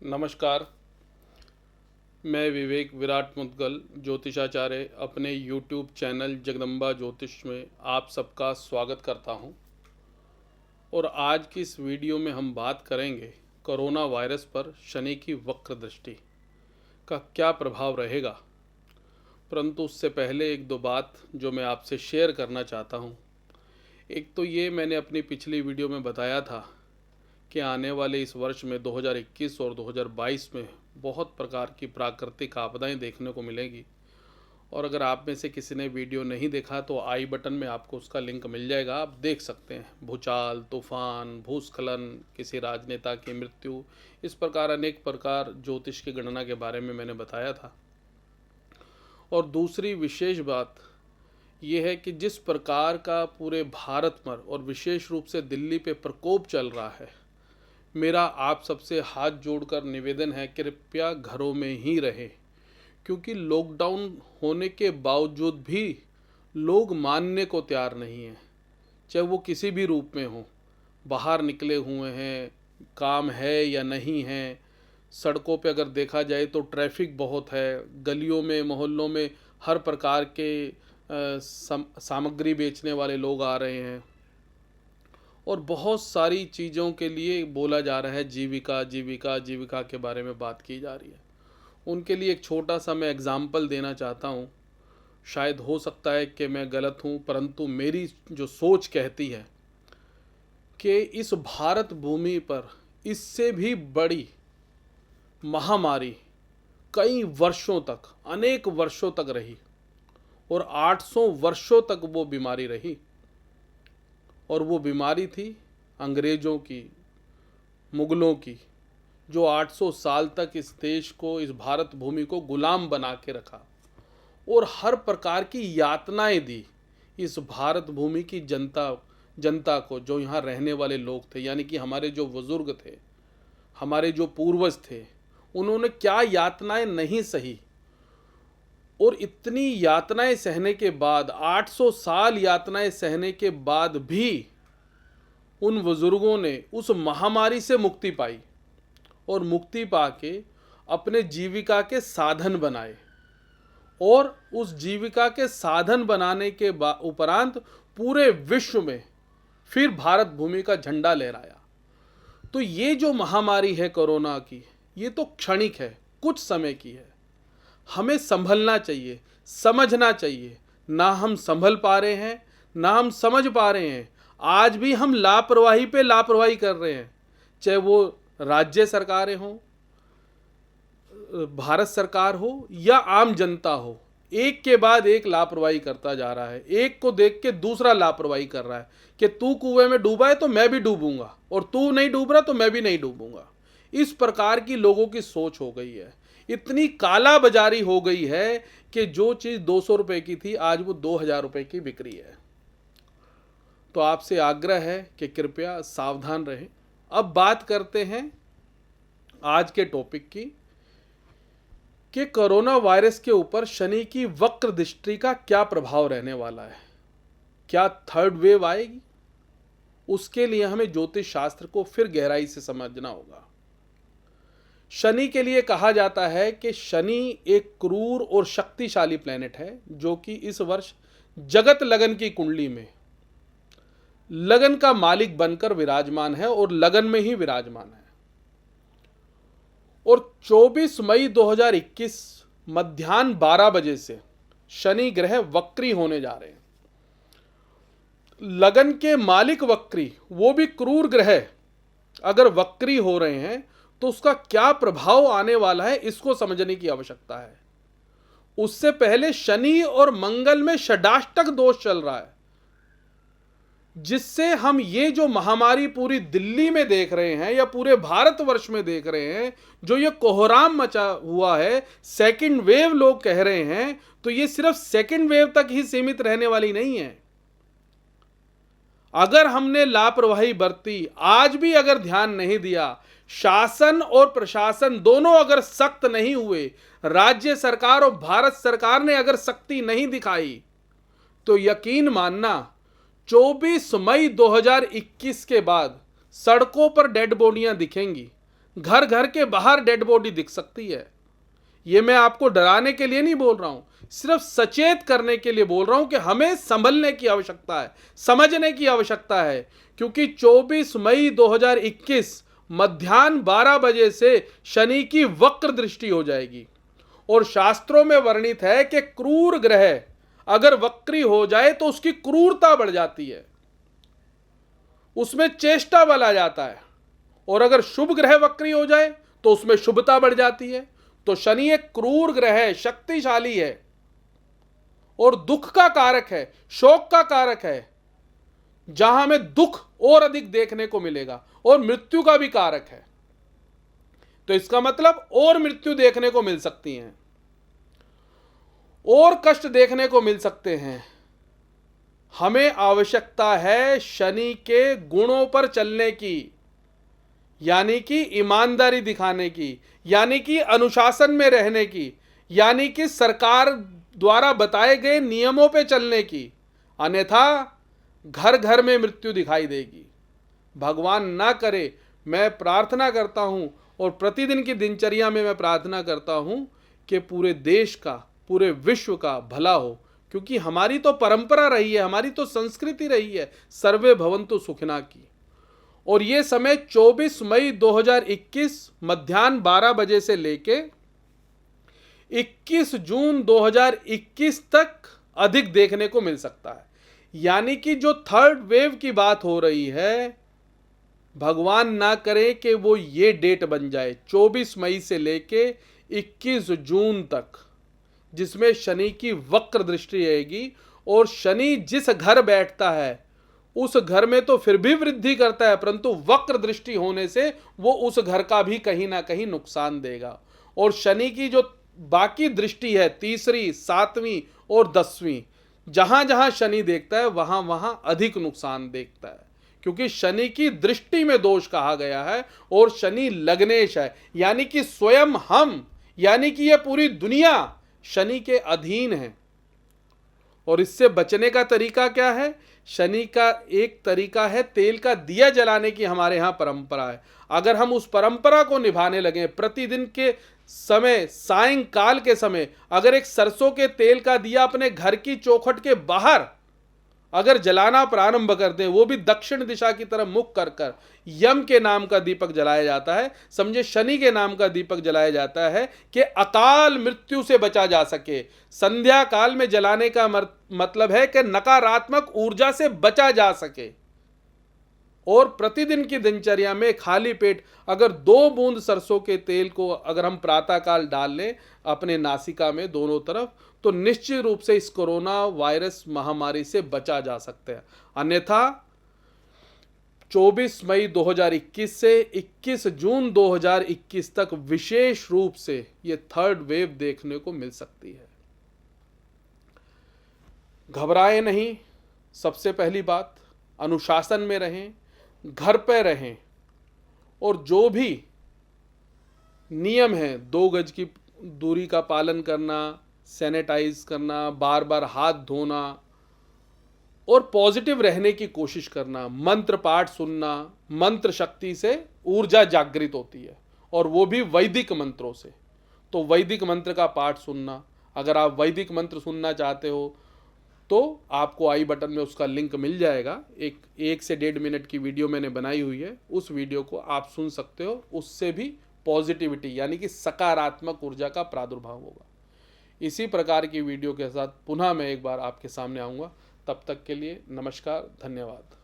नमस्कार। मैं विवेक विराट मुद्गल ज्योतिषाचार्य अपने YouTube चैनल जगदम्बा ज्योतिष में आप सबका स्वागत करता हूं। और आज की इस वीडियो में हम बात करेंगे कोरोना वायरस पर शनि की वक्र दृष्टि का क्या प्रभाव रहेगा। परंतु उससे पहले एक दो बात जो मैं आपसे शेयर करना चाहता हूं। एक तो ये मैंने अपनी पिछली वीडियो में बताया था कि आने वाले इस वर्ष में 2021 और 2022 में बहुत प्रकार की प्राकृतिक आपदाएं देखने को मिलेगी। और अगर आप में से किसी ने वीडियो नहीं देखा तो आई बटन में आपको उसका लिंक मिल जाएगा, आप देख सकते हैं। भूचाल, तूफान, भूस्खलन, किसी राजनेता की मृत्यु, इस प्रकार अनेक प्रकार ज्योतिष की गणना के बारे में मैंने बताया था। और दूसरी विशेष बात यह है कि जिस प्रकार का पूरे भारत पर और विशेष रूप से दिल्ली पे प्रकोप चल रहा है, मेरा आप सबसे हाथ जोड़कर निवेदन है, कृपया घरों में ही रहें। क्योंकि लॉकडाउन होने के बावजूद भी लोग मानने को तैयार नहीं हैं, चाहे वो किसी भी रूप में हो। बाहर निकले हुए हैं, काम है या नहीं है। सड़कों पे अगर देखा जाए तो ट्रैफिक बहुत है। गलियों में, मोहल्लों में हर प्रकार के सामग्री बेचने वाले लोग आ रहे हैं। और बहुत सारी चीज़ों के लिए बोला जा रहा है, जीविका जीविका जीविका के बारे में बात की जा रही है। उनके लिए एक छोटा सा मैं एग्जाम्पल देना चाहता हूँ। शायद हो सकता है कि मैं गलत हूँ, परंतु मेरी जो सोच कहती है कि इस भारत भूमि पर इससे भी बड़ी महामारी कई वर्षों तक, अनेक वर्षों तक रही और 800 वर्षों तक वो बीमारी रही। और वो बीमारी थी अंग्रेज़ों की, मुग़लों की, जो 800 साल तक इस देश को, इस भारत भूमि को गुलाम बना के रखा और हर प्रकार की यातनाएं दी इस भारत भूमि की जनता को, जो यहाँ रहने वाले लोग थे। यानी कि हमारे जो बुजुर्ग थे, हमारे जो पूर्वज थे, उन्होंने क्या यातनाएं नहीं सही। और इतनी यातनाएं सहने के बाद, 800 साल यातनाएं सहने के बाद भी उन बुजुर्गों ने उस महामारी से मुक्ति पाई और मुक्ति पाके अपने जीविका के साधन बनाए। और उस जीविका के साधन बनाने के उपरांत पूरे विश्व में फिर भारत भूमि का झंडा लहराया। तो ये जो महामारी है कोरोना की, ये तो क्षणिक है, कुछ समय की है। हमें संभलना चाहिए, समझना चाहिए। ना हम संभल पा रहे हैं, ना हम समझ पा रहे हैं। आज भी हम लापरवाही पे लापरवाही कर रहे हैं, चाहे वो राज्य सरकारें हों, भारत सरकार हो या आम जनता हो। एक के बाद एक लापरवाही करता जा रहा है। एक को देख के दूसरा लापरवाही कर रहा है कि तू कुएं में डूबा है तो मैं भी डूबूंगा, और तू नहीं डूब रहा तो मैं भी नहीं डूबूंगा। इस प्रकार की लोगों की सोच हो गई है। इतनी काला बाजारी हो गई है कि जो चीज़ 200 रुपये की थी आज वो 2000 रुपये की बिक रही है। तो आपसे आग्रह है कि कृपया सावधान रहें। अब बात करते हैं आज के टॉपिक की कि कोरोना वायरस के ऊपर शनि की वक्र दृष्टि का क्या प्रभाव रहने वाला है। क्या थर्ड वेव आएगी? उसके लिए हमें ज्योतिष शास्त्र को फिर गहराई से समझना होगा। शनि के लिए कहा जाता है कि शनि एक क्रूर और शक्तिशाली प्लेनेट है, जो कि इस वर्ष जगत लगन की कुंडली में लगन का मालिक बनकर विराजमान है और लगन में ही विराजमान है। और 24 मई 2021 मध्याह्न 12 बजे से शनि ग्रह वक्री होने जा रहे हैं। लगन के मालिक वक्री, वो भी क्रूर ग्रह अगर वक्री हो रहे हैं तो उसका क्या प्रभाव आने वाला है, इसको समझने की आवश्यकता है। उससे पहले शनि और मंगल में षडाष्टक दोष चल रहा है, जिससे हम ये जो महामारी पूरी दिल्ली में देख रहे हैं या पूरे भारतवर्ष में देख रहे हैं, जो ये कोहराम मचा हुआ है, सेकंड वेव लोग कह रहे हैं, तो ये सिर्फ सेकंड वेव तक ही सीमित रहने वाली नहीं है। अगर हमने लापरवाही बरती, आज भी अगर ध्यान नहीं दिया, शासन और प्रशासन दोनों अगर सख्त नहीं हुए, राज्य सरकार और भारत सरकार ने अगर सख्ती नहीं दिखाई, तो यकीन मानना 24 मई 2021 के बाद सड़कों पर डेड बॉडियां दिखेंगी, घर घर के बाहर डेड बॉडी दिख सकती है। ये मैं आपको डराने के लिए नहीं बोल रहा हूं, सिर्फ सचेत करने के लिए बोल रहा हूं कि हमें संभलने की आवश्यकता है, समझने की आवश्यकता है। क्योंकि 24 मई 2021 मध्याह्न 12 बजे से शनि की वक्र दृष्टि हो जाएगी। और शास्त्रों में वर्णित है कि क्रूर ग्रह अगर वक्री हो जाए तो उसकी क्रूरता बढ़ जाती है, उसमें चेष्टा बल आ जाता है। और अगर शुभ ग्रह वक्री हो जाए तो उसमें शुभता बढ़ जाती है। तो शनि एक क्रूर ग्रह है, शक्तिशाली है और दुख का कारक है, शोक का कारक है, जहां हमें दुख और अधिक देखने को मिलेगा, और मृत्यु का भी कारक है। तो इसका मतलब और मृत्यु देखने को मिल सकती हैं, और कष्ट देखने को मिल सकते हैं। हमें आवश्यकता है शनि के गुणों पर चलने की, यानी कि ईमानदारी दिखाने की, यानी कि अनुशासन में रहने की, यानी कि सरकार द्वारा बताए गए नियमों पे चलने की। अन्यथा घर घर में मृत्यु दिखाई देगी। भगवान ना करे। मैं प्रार्थना करता हूं और प्रतिदिन की दिनचर्या में मैं प्रार्थना करता हूं कि पूरे देश का, पूरे विश्व का भला हो। क्योंकि हमारी तो परंपरा रही है, हमारी तो संस्कृति रही है सर्वे भवन्तु सुखिना की। और ये समय 24 मई 2021 मध्याह्न 12 बजे से लेके 21 जून 2021 तक अधिक देखने को मिल सकता है। यानी कि जो थर्ड वेव की बात हो रही है, भगवान ना करे कि वो ये डेट बन जाए 24 मई से लेके 21 जून तक, जिसमें शनि की वक्र दृष्टि रहेगी। और शनि जिस घर बैठता है उस घर में तो फिर भी वृद्धि करता है, परंतु वक्र दृष्टि होने से वो उस घर का भी कहीं ना कहीं नुकसान देगा। और शनि की जो बाकी दृष्टि है, तीसरी, 7वीं और 10वीं, जहां जहां शनि देखता है वहां वहां अधिक नुकसान देखता है। क्योंकि शनि की दृष्टि में दोष कहा गया है और शनि लग्नेश है, यानी कि स्वयं हम, यानी कि यह पूरी दुनिया शनि के अधीन है। और इससे बचने का तरीका क्या है? शनि का एक तरीका है तेल का दिया जलाने की, हमारे यहाँ परंपरा है। अगर हम उस परंपरा को निभाने लगे, प्रतिदिन के समय, सायंकाल के समय अगर एक सरसों के तेल का दिया अपने घर की चौखट के बाहर अगर जलाना प्रारंभ कर दें, वो भी दक्षिण दिशा की तरफ मुख कर कर, यम के नाम का दीपक जलाया जाता है, समझे शनि के नाम का दीपक जलाया जाता है कि अकाल मृत्यु से बचा जा सके। संध्या काल में जलाने का मतलब है कि नकारात्मक ऊर्जा से बचा जा सके। और प्रतिदिन की दिनचर्या में खाली पेट अगर 2 बूंद सरसों के तेल को अगर हम प्रातःकाल डाल लें अपने नासिका में दोनों तरफ, तो निश्चित रूप से इस कोरोना वायरस महामारी से बचा जा सकता है। अन्यथा 24 मई 2021 से 21 जून 2021 तक विशेष रूप से ये थर्ड वेव देखने को मिल सकती है। घबराएं नहीं। सबसे पहली बात, अनुशासन में रहें, घर पे रहें, और जो भी नियम है 2 गज की दूरी का पालन करना, सैनिटाइज करना, बार बार हाथ धोना और पॉजिटिव रहने की कोशिश करना, मंत्र पाठ सुनना। मंत्र शक्ति से ऊर्जा जागृत होती है और वो भी वैदिक मंत्रों से। तो वैदिक मंत्र का पाठ सुनना, अगर आप वैदिक मंत्र सुनना चाहते हो तो आपको आई बटन में उसका लिंक मिल जाएगा। एक से 1.5 मिनट की वीडियो मैंने बनाई हुई है, उस वीडियो को आप सुन सकते हो। उससे भी पॉजिटिविटी यानी कि सकारात्मक ऊर्जा का प्रादुर्भाव होगा। इसी प्रकार की वीडियो के साथ पुनः मैं एक बार आपके सामने आऊँगा। तब तक के लिए नमस्कार, धन्यवाद।